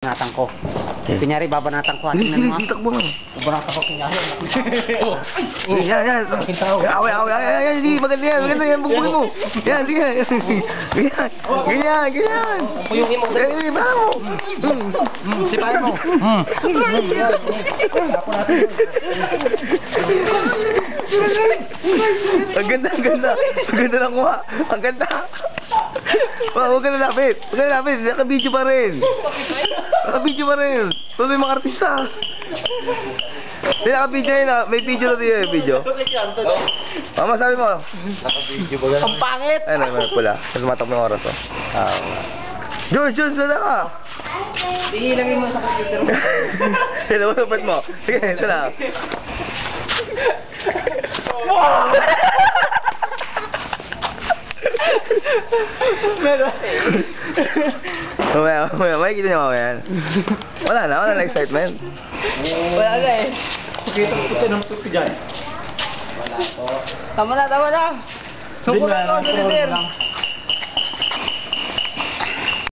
Babanatan ko. Kunyari, babanatan ko. Tingnan mo nga. Takbo mo. Babanatan ko, kunyari. Yan. Away. Hindi, maganda yan. Bugbugin mo. Yan, sige. Ganyan. Puyungin mo. Ibahan mo. Sipahin mo. Ang ganda. Ang ganda lang kuha. Ang ganda. Huwag ka nalapit. Naka-video pa rin. Naka-video pa rin. Tuloy mga artista. Hindi, naka-video yun. May video na din yung video. Mama, sabi mo. Naka-video ba yan? Ang pangit! Ayun, may pula. Mas matak ng oras. George, sana ka. Ilagay mo sa computer mo. Silapit mo. Sige, ito na. Mamaya, makikita niyo mamaya yan. Wala na excitement. Wala na eh. Kita ng tuti dyan. Tama na. Suko na ito,